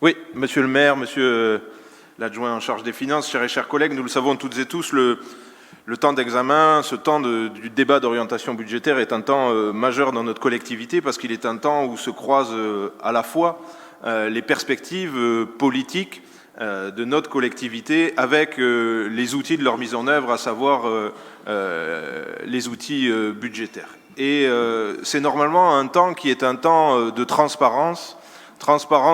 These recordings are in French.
Oui, monsieur le maire, monsieur l'adjoint en charge des finances, chers et chers collègues, nous le savons toutes et tous, le temps d'examen, ce temps du débat d'orientation budgétaire est un temps majeur dans notre collectivité parce qu'il est un temps où se croisent à la fois les perspectives politiques de notre collectivité avec les outils de leur mise en œuvre, à savoir les outils budgétaires. Et c'est normalement un temps qui est un temps de transparence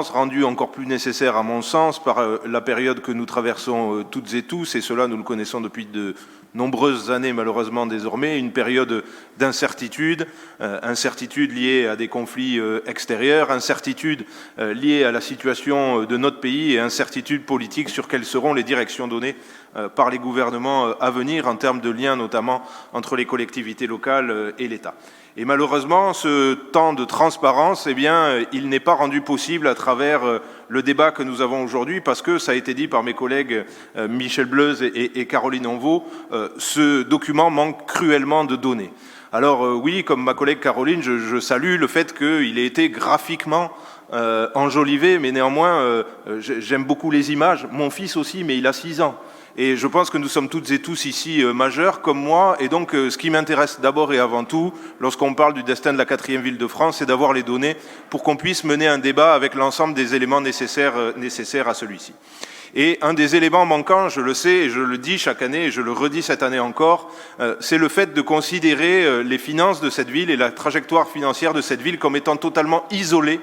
rendue encore plus nécessaire à mon sens par la période que nous traversons toutes et tous, et cela nous le connaissons depuis de nombreuses années malheureusement désormais, une période d'incertitude, incertitude liée à des conflits extérieurs, incertitude liée à la situation de notre pays et incertitude politique sur quelles seront les directions données par les gouvernements à venir en termes de liens notamment entre les collectivités locales et l'État. Et malheureusement, ce temps de transparence, eh bien, il n'est pas rendu possible à travers le débat que nous avons aujourd'hui, parce que, ça a été dit par mes collègues Michel Bleuze et Caroline Onvaux, ce document manque cruellement de données. Alors oui, comme ma collègue Caroline, je salue le fait qu'il ait été graphiquement enjolivé, mais néanmoins, j'aime beaucoup les images. Mon fils aussi, mais il a 6 ans. Et je pense que nous sommes toutes et tous ici majeurs, comme moi, et donc ce qui m'intéresse d'abord et avant tout, lorsqu'on parle du destin de la 4e ville de France, c'est d'avoir les données pour qu'on puisse mener un débat avec l'ensemble des éléments nécessaires à celui-ci. Et un des éléments manquants, je le sais, et je le dis chaque année, et je le redis cette année encore, c'est le fait de considérer les finances de cette ville et la trajectoire financière de cette ville comme étant totalement isolée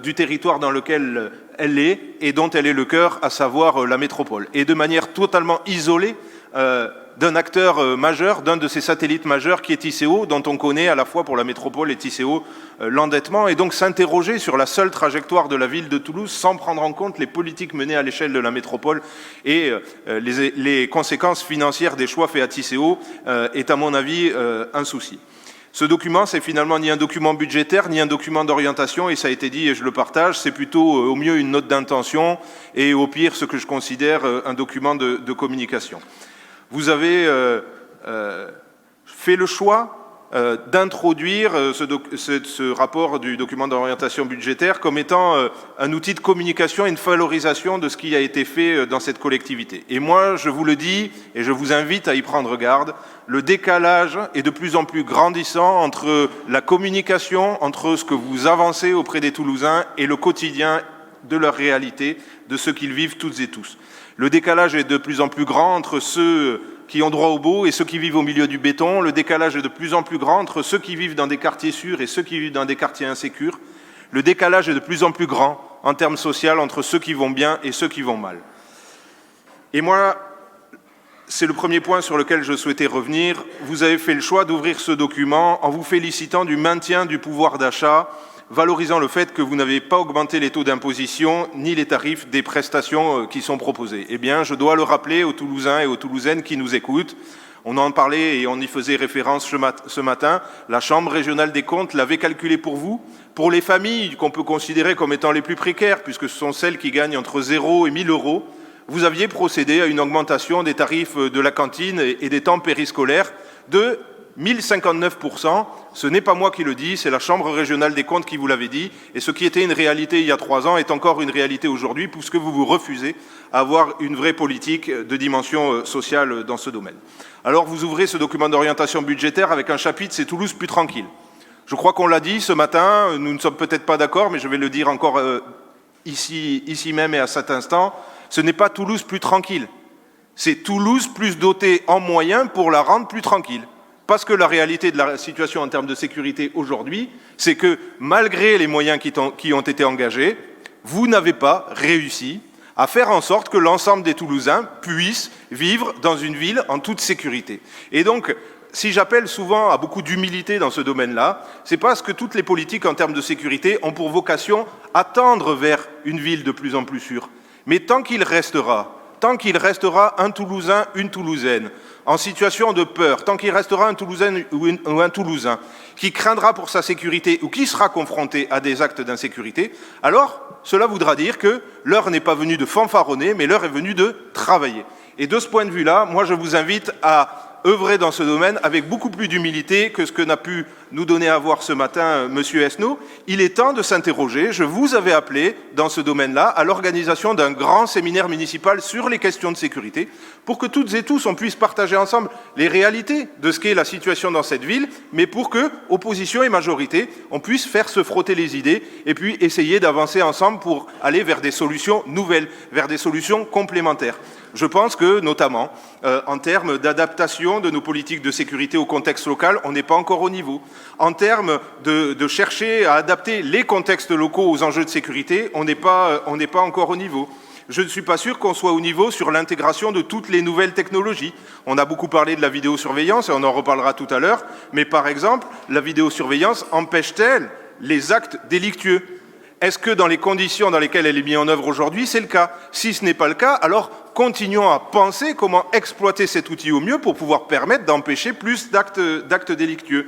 du territoire dans lequel elle est et dont elle est le cœur, à savoir la métropole. Et de manière totalement isolée d'un acteur majeur, d'un de ces satellites majeurs qui est Tisséo, dont on connaît à la fois pour la métropole et Tisséo l'endettement, et donc s'interroger sur la seule trajectoire de la ville de Toulouse sans prendre en compte les politiques menées à l'échelle de la métropole et les conséquences financières des choix faits à Tisséo est à mon avis un souci. Ce document, c'est finalement ni un document budgétaire, ni un document d'orientation, et ça a été dit et je le partage, c'est plutôt au mieux une note d'intention et au pire ce que je considère un document de communication. Vous avez fait le choix d'introduire ce rapport du document d'orientation budgétaire comme étant un outil de communication et une valorisation de ce qui a été fait dans cette collectivité. Et moi, je vous le dis, et je vous invite à y prendre garde, le décalage est de plus en plus grandissant entre la communication, entre ce que vous avancez auprès des Toulousains et le quotidien de leur réalité, de ce qu'ils vivent toutes et tous. Le décalage est de plus en plus grand entre ceux qui ont droit au beau et ceux qui vivent au milieu du béton. Le décalage est de plus en plus grand entre ceux qui vivent dans des quartiers sûrs et ceux qui vivent dans des quartiers insécures. Le décalage est de plus en plus grand en termes sociaux entre ceux qui vont bien et ceux qui vont mal. Et moi, c'est le premier point sur lequel je souhaitais revenir. Vous avez fait le choix d'ouvrir ce document en vous félicitant du maintien du pouvoir d'achat, valorisant le fait que vous n'avez pas augmenté les taux d'imposition ni les tarifs des prestations qui sont proposées. Eh bien, je dois le rappeler aux Toulousains et aux Toulousaines qui nous écoutent. On en parlait et on y faisait référence ce matin. La Chambre régionale des comptes l'avait calculé pour vous. Pour les familles qu'on peut considérer comme étant les plus précaires, puisque ce sont celles qui gagnent entre 0 et 1 000 euros, vous aviez procédé à une augmentation des tarifs de la cantine et des temps périscolaires de 1059%, ce n'est pas moi qui le dis, c'est la Chambre régionale des comptes qui vous l'avait dit, et ce qui était une réalité il y a 3 ans est encore une réalité aujourd'hui, puisque vous vous refusez à avoir une vraie politique de dimension sociale dans ce domaine. Alors vous ouvrez ce document d'orientation budgétaire avec un chapitre, c'est Toulouse plus tranquille. Je crois qu'on l'a dit ce matin, nous ne sommes peut-être pas d'accord, mais je vais le dire encore ici même et à cet instant, ce n'est pas Toulouse plus tranquille, c'est Toulouse plus dotée en moyens pour la rendre plus tranquille. Parce que la réalité de la situation en termes de sécurité aujourd'hui, c'est que malgré les moyens qui ont été engagés, vous n'avez pas réussi à faire en sorte que l'ensemble des Toulousains puissent vivre dans une ville en toute sécurité. Et donc, si j'appelle souvent à beaucoup d'humilité dans ce domaine-là, c'est parce que toutes les politiques en termes de sécurité ont pour vocation à tendre vers une ville de plus en plus sûre. Mais tant qu'il restera un Toulousain, une Toulousaine, en situation de peur, tant qu'il restera un Toulousain ou un Toulousain qui craindra pour sa sécurité ou qui sera confronté à des actes d'insécurité, alors cela voudra dire que l'heure n'est pas venue de fanfaronner, mais l'heure est venue de travailler. Et de ce point de vue-là, moi je vous invite à œuvrer dans ce domaine avec beaucoup plus d'humilité que ce que n'a pu nous donnait à voir ce matin Monsieur Esnault, il est temps de s'interroger. Je vous avais appelé dans ce domaine-là à l'organisation d'un grand séminaire municipal sur les questions de sécurité pour que toutes et tous on puisse partager ensemble les réalités de ce qu'est la situation dans cette ville, mais pour que, opposition et majorité, on puisse faire se frotter les idées et puis essayer d'avancer ensemble pour aller vers des solutions nouvelles, vers des solutions complémentaires. Je pense que, notamment, en termes d'adaptation de nos politiques de sécurité au contexte local, on n'est pas encore au niveau. En termes de chercher à adapter les contextes locaux aux enjeux de sécurité, on n'est pas encore au niveau. Je ne suis pas sûr qu'on soit au niveau sur l'intégration de toutes les nouvelles technologies. On a beaucoup parlé de la vidéosurveillance et on en reparlera tout à l'heure, mais par exemple, la vidéosurveillance empêche-t-elle les actes délictueux ? Est-ce que dans les conditions dans lesquelles elle est mise en œuvre aujourd'hui, c'est le cas? Si ce n'est pas le cas, alors continuons à penser comment exploiter cet outil au mieux pour pouvoir permettre d'empêcher plus d'actes délictueux.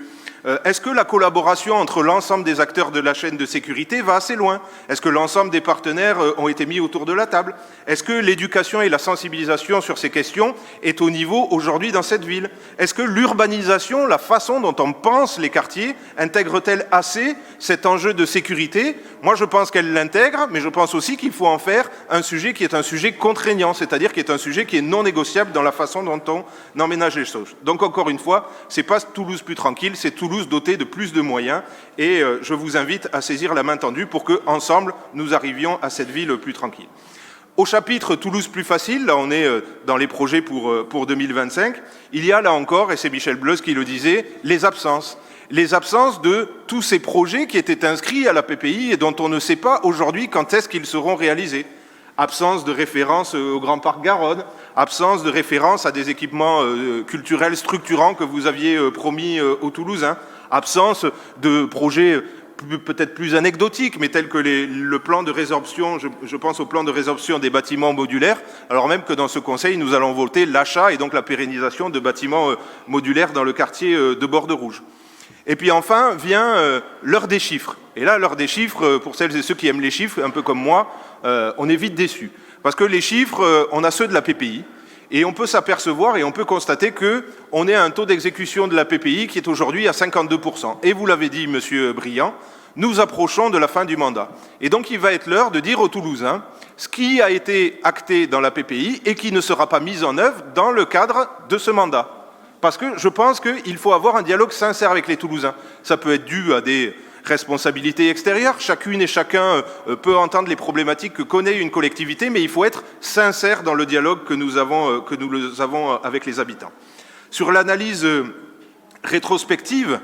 Est-ce que la collaboration entre l'ensemble des acteurs de la chaîne de sécurité va assez loin? Est-ce que l'ensemble des partenaires ont été mis autour de la table? Est-ce que l'éducation et la sensibilisation sur ces questions est au niveau aujourd'hui dans cette ville? Est-ce que l'urbanisation, la façon dont on pense les quartiers, intègre-t-elle assez cet enjeu de sécurité? Moi, je pense qu'elle l'intègre, mais je pense aussi qu'il faut en faire un sujet qui est un sujet contraignant, c'est-à-dire qui est un sujet qui est non négociable dans la façon dont on emménage les choses. Donc, encore une fois, c'est pas Toulouse plus tranquille, c'est Toulouse dotée de plus de moyens et je vous invite à saisir la main tendue pour que, ensemble, nous arrivions à cette ville plus tranquille. Au chapitre Toulouse plus facile, là on est dans les projets pour 2025, il y a là encore, et c'est Michel Bleuse qui le disait, les absences. Les absences de tous ces projets qui étaient inscrits à la PPI et dont on ne sait pas aujourd'hui quand est-ce qu'ils seront réalisés. Absence de référence au Grand Parc Garonne, absence de référence à des équipements culturels structurants que vous aviez promis aux Toulousains, absence de projets peut-être plus anecdotiques, mais tels que le plan de résorption, je pense au plan de résorption des bâtiments modulaires, alors même que dans ce Conseil, nous allons voter l'achat et donc la pérennisation de bâtiments modulaires dans le quartier de Borderouge. Et puis enfin vient l'heure des chiffres. Et là, l'heure des chiffres, pour celles et ceux qui aiment les chiffres, un peu comme moi, on est vite déçus. Parce que les chiffres, on a ceux de la PPI, et on peut s'apercevoir et on peut constater qu'on est à un taux d'exécution de la PPI qui est aujourd'hui à 52%. Et vous l'avez dit, Monsieur Briand, nous approchons de la fin du mandat. Et donc il va être l'heure de dire aux Toulousains ce qui a été acté dans la PPI et qui ne sera pas mis en œuvre dans le cadre de ce mandat. Parce que je pense qu'il faut avoir un dialogue sincère avec les Toulousains. Ça peut être dû à des responsabilités extérieures. Chacune et chacun peut entendre les problématiques que connaît une collectivité, mais il faut être sincère dans le dialogue que nous avons avec les habitants. Sur l'analyse rétrospective,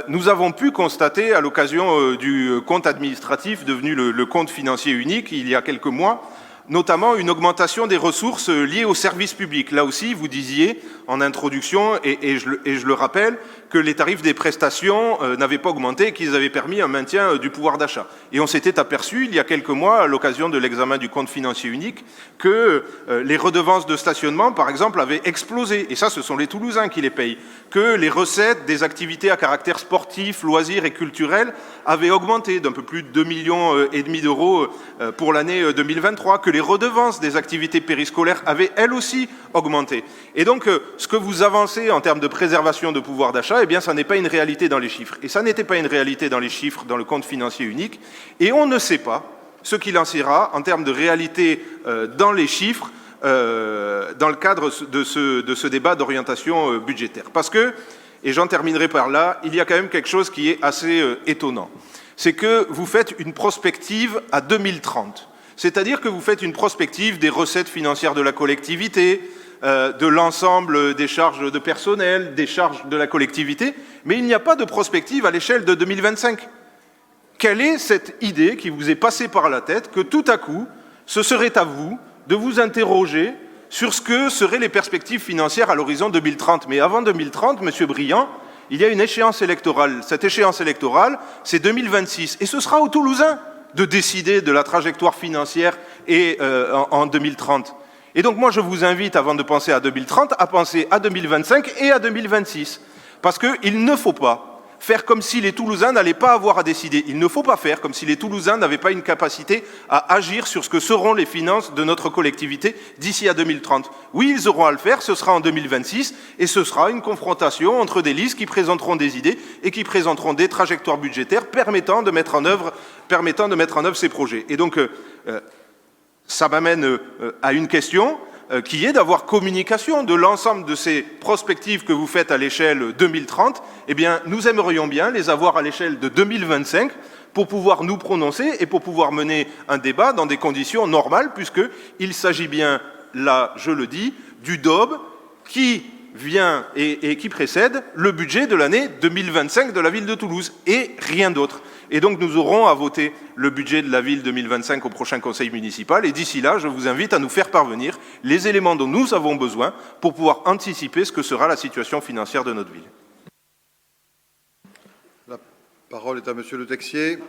nous avons pu constater, à l'occasion du compte administratif devenu le compte financier unique, il y a quelques mois, notamment une augmentation des ressources liées aux services publics. Là aussi, vous disiez en introduction, et je le rappelle, que les tarifs des prestations n'avaient pas augmenté et qu'ils avaient permis un maintien du pouvoir d'achat. Et on s'était aperçu, il y a quelques mois, à l'occasion de l'examen du compte financier unique, que les redevances de stationnement, par exemple, avaient explosé. Et ça, ce sont les Toulousains qui les payent. Que les recettes des activités à caractère sportif, loisirs et culturel avaient augmenté d'un peu plus de 2,5 millions d'euros pour l'année 2023. Que les redevances des activités périscolaires avaient, elles aussi, augmenté. Et donc, ce que vous avancez en termes de préservation de pouvoir d'achat, eh bien, ça n'est pas une réalité dans les chiffres. Et ça n'était pas une réalité dans les chiffres dans le compte financier unique. Et on ne sait pas ce qu'il en sera en termes de réalité dans les chiffres dans le cadre de ce débat d'orientation budgétaire. Parce que, et j'en terminerai par là, il y a quand même quelque chose qui est assez étonnant. C'est que vous faites une prospective à 2030. C'est-à-dire que vous faites une prospective des recettes financières de la collectivité, de l'ensemble des charges de personnel, des charges de la collectivité, mais il n'y a pas de prospective à l'échelle de 2025. Quelle est cette idée qui vous est passée par la tête que tout à coup, ce serait à vous de vous interroger sur ce que seraient les perspectives financières à l'horizon 2030. Mais avant 2030, Monsieur Briand, il y a une échéance électorale. Cette échéance électorale, c'est 2026. Et ce sera aux Toulousains de décider de la trajectoire financière en 2030. Et donc moi, je vous invite, avant de penser à 2030, à penser à 2025 et à 2026. Parce qu'il ne faut pas faire comme si les Toulousains n'allaient pas avoir à décider. Il ne faut pas faire comme si les Toulousains n'avaient pas une capacité à agir sur ce que seront les finances de notre collectivité d'ici à 2030. Oui, ils auront à le faire, ce sera en 2026, et ce sera une confrontation entre des listes qui présenteront des idées et qui présenteront des trajectoires budgétaires permettant de mettre en œuvre ces projets. Et donc, ça m'amène à une question qui est d'avoir communication de l'ensemble de ces prospectives que vous faites à l'échelle 2030. Eh bien, nous aimerions bien les avoir à l'échelle de 2025 pour pouvoir nous prononcer et pour pouvoir mener un débat dans des conditions normales, puisqu'il s'agit bien, là, je le dis, du DOB qui vient et qui précède le budget de l'année 2025 de la ville de Toulouse, et rien d'autre. Et donc nous aurons à voter le budget de la ville 2025 au prochain conseil municipal, et d'ici là, je vous invite à nous faire parvenir les éléments dont nous avons besoin pour pouvoir anticiper ce que sera la situation financière de notre ville. La parole est à Monsieur Le Texier.